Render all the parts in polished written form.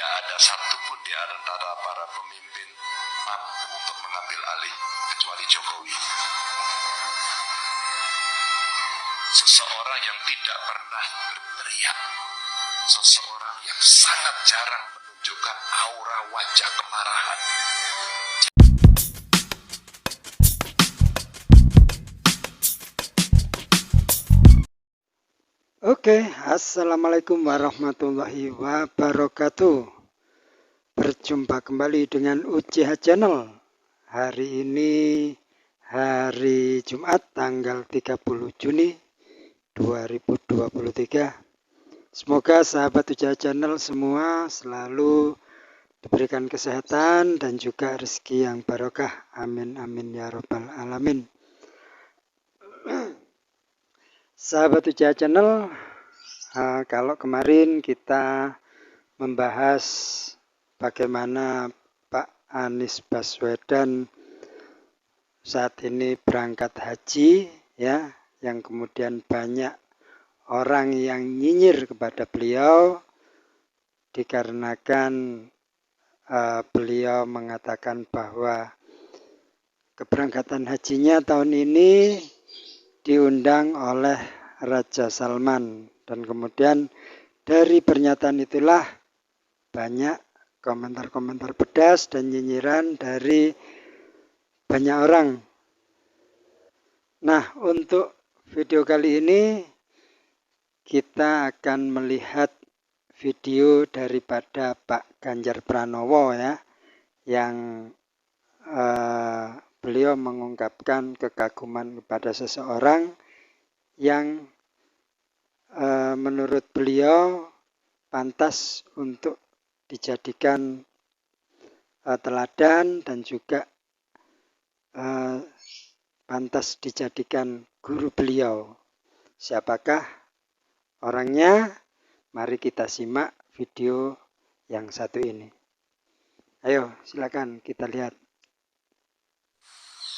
tidak ada satupun di antara para pemimpin mampu untuk mengambil alih kecuali Jokowi. Seseorang yang tidak pernah berteriak, seseorang yang sangat jarang menunjukkan aura wajah kemarahan. Oke, assalamualaikum warahmatullahi wabarakatuh. Berjumpa kembali dengan UCH Channel. Hari ini hari Jumat tanggal 30 Juni 2023. Semoga sahabat UCH Channel semua selalu diberikan kesehatan dan juga rezeki yang barokah. Amin amin ya rabbal alamin. Sahabat UCH Channel, kalau kemarin kita membahas bagaimana Pak Anies Baswedan saat ini berangkat haji, ya, yang kemudian banyak orang yang nyinyir kepada beliau dikarenakan beliau mengatakan bahwa keberangkatan hajinya tahun ini diundang oleh Raja Salman, dan kemudian dari pernyataan itulah banyak komentar-komentar pedas dan nyinyiran dari banyak orang. Nah, untuk video kali ini kita akan melihat video daripada Pak Ganjar Pranowo, ya, yang beliau mengungkapkan kekaguman kepada seseorang yang menurut beliau pantas untuk dijadikan teladan dan juga pantas dijadikan guru beliau. Siapakah orangnya? Mari kita simak video yang satu ini. Ayo, silakan kita lihat.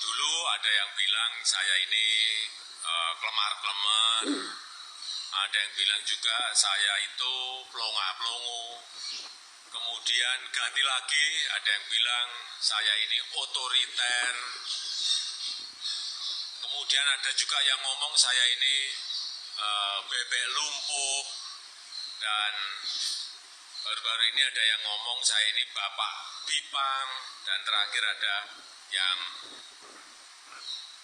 Dulu ada yang bilang saya ini kelemar-kelemar, ada yang bilang juga saya itu pelongo-pelongo. Kemudian ganti lagi, ada yang bilang saya ini otoriter. Kemudian ada juga yang ngomong saya ini bebek lumpuh. Dan baru-baru ini ada yang ngomong saya ini bapak Bipang. Dan terakhir ada yang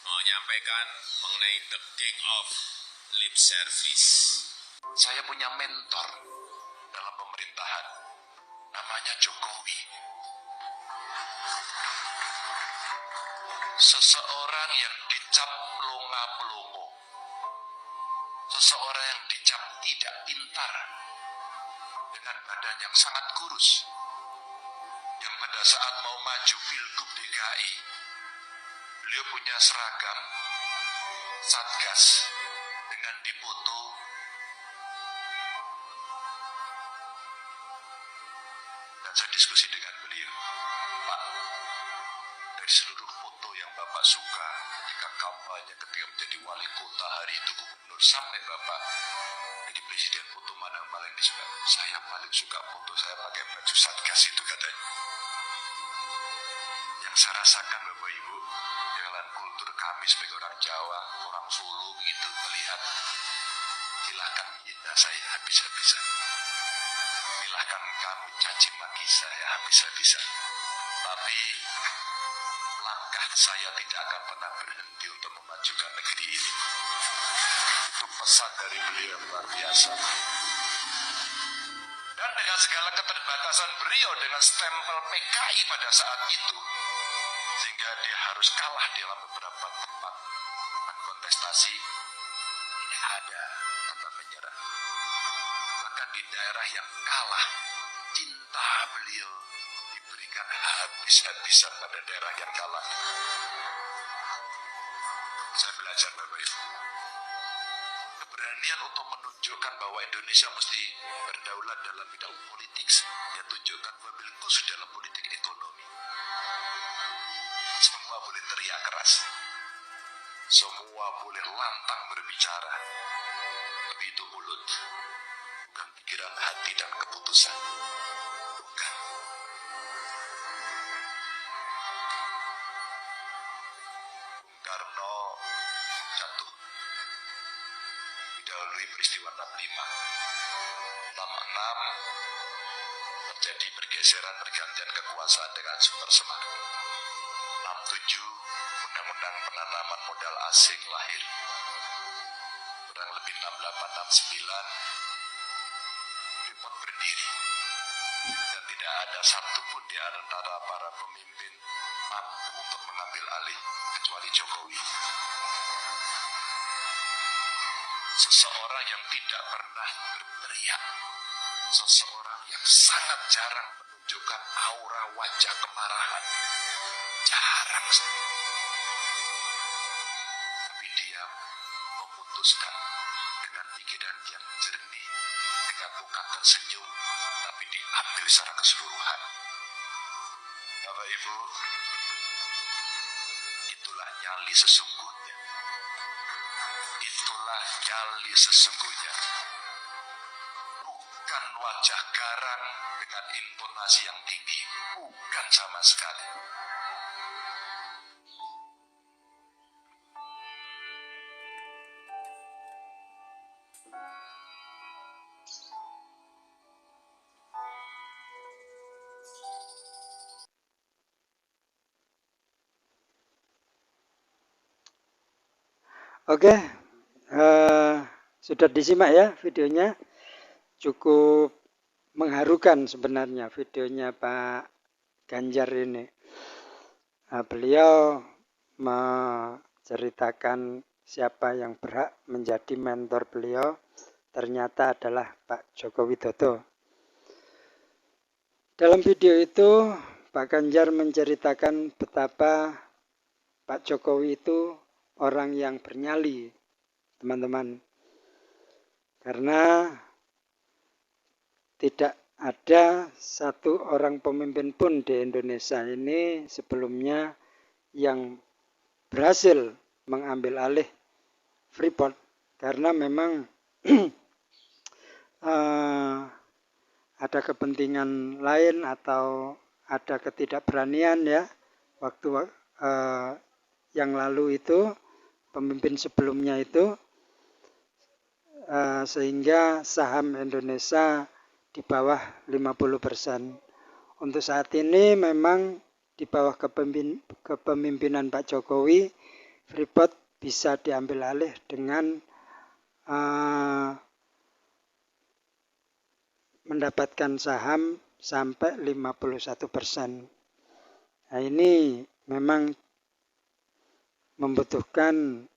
menyampaikan mengenai the king of lip service. Saya punya mentor dalam pemerintahan, namanya Jokowi. Seseorang yang dicap longa-pelongo, seseorang yang dicap tidak pintar, dengan badan yang sangat kurus, yang pada saat mau maju Pilgub DKI, beliau punya seragam Satgas dengan dipoto dan saya diskusi dengan beliau, Pak, dari seluruh foto yang Bapak suka ketika kampanye, ketika menjadi wali kota, hari itu gubernur, sampai Bapak jadi presiden, foto mana yang paling disuka? Saya paling suka foto saya pakai baju Satgas itu, katanya. Yang saya rasakan Bapak Ibu, dalam kultur kami sebagai orang Jawa, orang Solo begitu, melihat, silahkan hina saya habis-habisan, silahkan kamu caci maki saya habis-habisan, tapi langkah saya tidak akan pernah berhenti untuk memajukan negeri ini. Itu pesan dari beliau yang luar biasa. Dan dengan segala keterbatasan beliau, dengan stempel PKI pada saat itu, sehingga dia harus kalah dalam beberapa tempat kontestasi, ini ada kata menyerah. Bahkan di daerah yang kalah, cinta beliau diberikan habis-habisan pada daerah yang kalah. Saya belajar Bapak Ibu, keberanian untuk menunjukkan bahwa Indonesia mesti berdaulat dalam bidang politik, dia tunjukkan wabil khusus dalam politik ekonomi. Semua boleh teriak keras, semua boleh lantang berbicara, tapi itu mulut, bukan pikiran, hati, dan keputusan. 65. 66 terjadi pergeseran pergantian kekuasaan dengan super semar. 67 undang-undang penanaman modal asing lahir. Kurang lebih 68, 69 Freeport berdiri. Dan tidak ada satupun di antara para pemimpin mampu untuk mengambil alih kecuali Jokowi. Seseorang yang tidak pernah berteriak, seseorang yang sangat jarang menunjukkan aura wajah kemarahan, jarang sekali. Tapi dia memutuskan dengan pikiran yang jernih, dengan muka tersenyum, tapi diambil secara keseluruhan. Bapak Ibu, itulah nyali sesungguhnya. Itulah nyali sesungguhnya. Bukan wajah garang dengan intonasi yang tinggi. Bukan sama sekali. Oke, sudah disimak ya videonya. Cukup mengharukan sebenarnya videonya Pak Ganjar ini. Beliau menceritakan siapa yang berhak menjadi mentor beliau. Ternyata adalah Pak Joko Widodo. Dalam video itu Pak Ganjar menceritakan betapa Pak Jokowi itu orang yang bernyali, teman-teman. Karena tidak ada satu orang pemimpin pun di Indonesia ini sebelumnya yang berhasil mengambil alih Freeport. Karena memang ada kepentingan lain atau ada ketidakberanian ya. Waktu yang lalu itu, pemimpin sebelumnya itu, sehingga saham Indonesia di bawah 50%. Untuk saat ini memang di bawah kepemimpinan Pak Jokowi, Freeport bisa diambil alih dengan mendapatkan saham sampai 51%. Nah, ini memang membutuhkan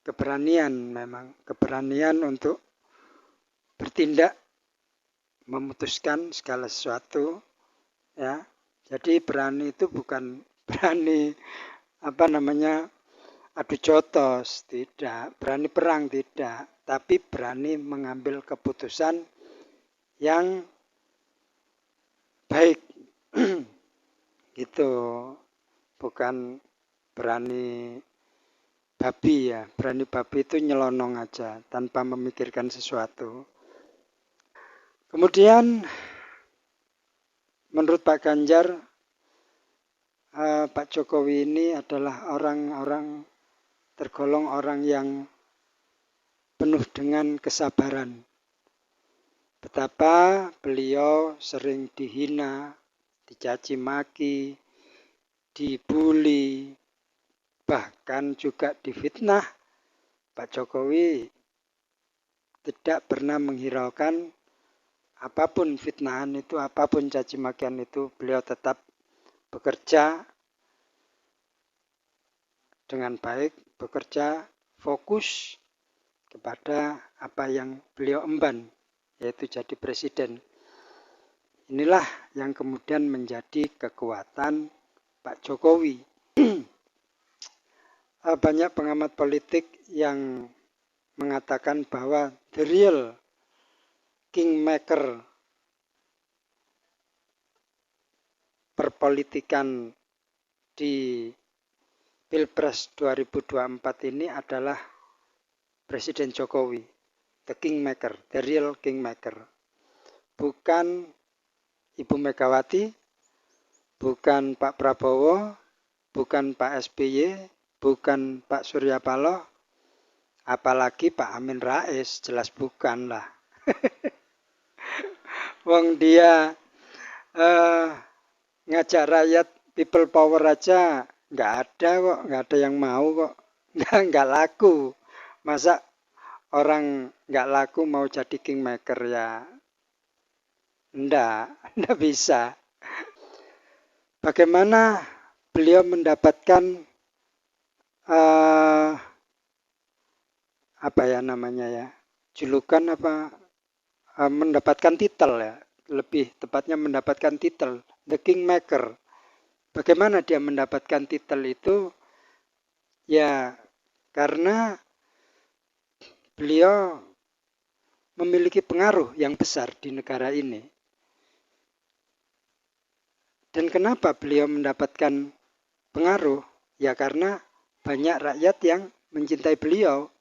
keberanian untuk bertindak, memutuskan segala sesuatu ya. Jadi berani itu bukan berani adu jotos, tidak, berani perang tidak, tapi berani mengambil keputusan yang baik gitu, bukan berani babi ya. Berani babi itu nyelonong aja tanpa memikirkan sesuatu. Kemudian menurut Pak Ganjar, Pak Jokowi ini adalah tergolong orang yang penuh dengan kesabaran. Betapa beliau sering dihina, dicaci maki, dibully, bahkan juga difitnah. Pak Jokowi tidak pernah menghiraukan apapun fitnahan itu, apapun caci makian itu. Beliau tetap bekerja dengan baik, bekerja fokus kepada apa yang beliau emban, yaitu jadi presiden. Inilah yang kemudian menjadi kekuatan Pak Jokowi. Banyak pengamat politik yang mengatakan bahwa the real kingmaker perpolitikan di Pilpres 2024 ini adalah Presiden Jokowi, the kingmaker, the real kingmaker. Bukan Ibu Megawati, bukan Pak Prabowo, bukan Pak SBY, bukan Pak Surya Paloh, Apalagi Pak Amin Rais, jelas bukan lah. Wong dia ngajak rakyat people power aja nggak ada kok, nggak ada yang mau kok, nggak laku. Masa orang nggak laku mau jadi kingmaker ya? Nggak bisa. Bagaimana beliau mendapatkan apa ya namanya ya, julukan apa, mendapatkan titel ya, lebih tepatnya mendapatkan titel The Kingmaker. Bagaimana dia mendapatkan titel itu? Ya karena beliau memiliki pengaruh yang besar di negara ini. Dan kenapa beliau mendapatkan pengaruh? Ya karena banyak rakyat yang mencintai beliau.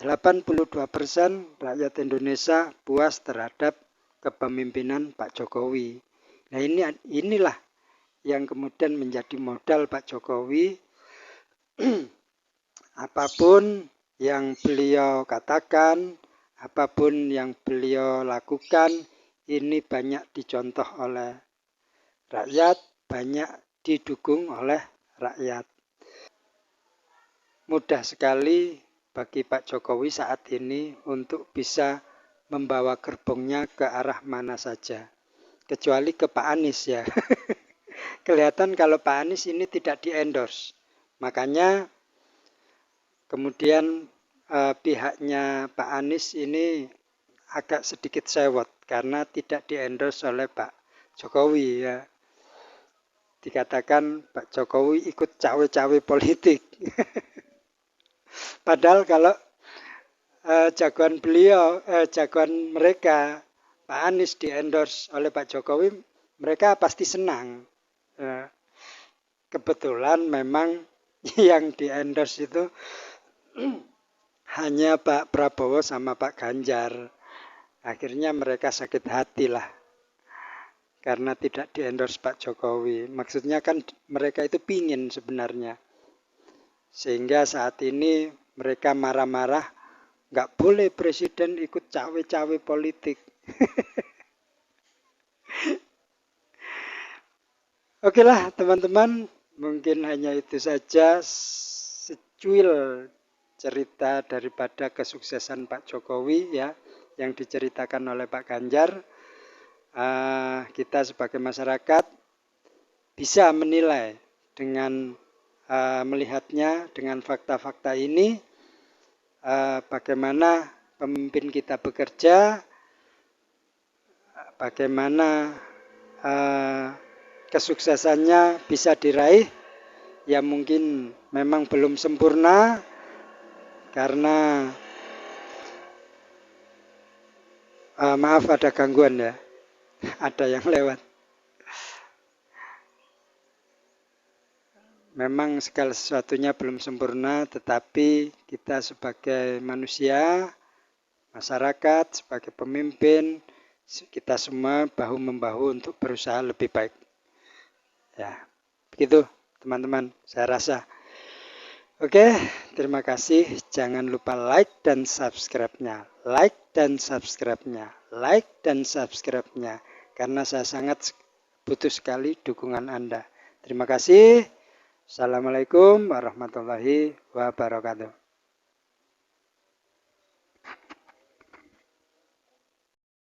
82% rakyat Indonesia puas terhadap kepemimpinan Pak Jokowi. Nah inilah yang kemudian menjadi modal Pak Jokowi. Apapun yang beliau katakan, apapun yang beliau lakukan, ini banyak dicontoh oleh rakyat, banyak didukung oleh rakyat. Mudah sekali bagi Pak Jokowi saat ini untuk bisa membawa gerbongnya ke arah mana saja. Kecuali ke Pak Anies ya. Kelihatan kalau Pak Anies ini tidak di-endorse. Makanya kemudian pihaknya Pak Anies ini agak sedikit sewot karena tidak di-endorse oleh Pak Jokowi ya. Dikatakan Pak Jokowi ikut cawe-cawe politik. Padahal kalau jagoan mereka Pak Anies di-endorse oleh Pak Jokowi, mereka pasti senang. Kebetulan memang yang di-endorse itu hanya Pak Prabowo sama Pak Ganjar. Akhirnya mereka sakit hati lah karena tidak di-endorse Pak Jokowi. Maksudnya kan mereka itu pingin sebenarnya. Sehingga saat ini mereka marah-marah, nggak boleh presiden ikut cawe-cawe politik. Oke lah teman-teman, mungkin hanya itu saja secuil cerita daripada kesuksesan Pak Jokowi ya, yang diceritakan oleh Pak Ganjar. Kita sebagai masyarakat bisa menilai dengan melihatnya dengan fakta-fakta ini, bagaimana pemimpin kita bekerja, bagaimana kesuksesannya bisa diraih. Ya mungkin memang belum sempurna karena maaf ada gangguan ya, ada yang lewat. Memang segala sesuatunya belum sempurna, tetapi kita sebagai manusia, masyarakat, sebagai pemimpin, kita semua bahu-membahu untuk berusaha lebih baik. Ya, begitu teman-teman, saya rasa. Oke, terima kasih. Jangan lupa like dan subscribe-nya. Like dan subscribe-nya. Like dan subscribe-nya. Karena saya sangat butuh sekali dukungan Anda. Terima kasih. Assalamualaikum warahmatullahi wabarakatuh.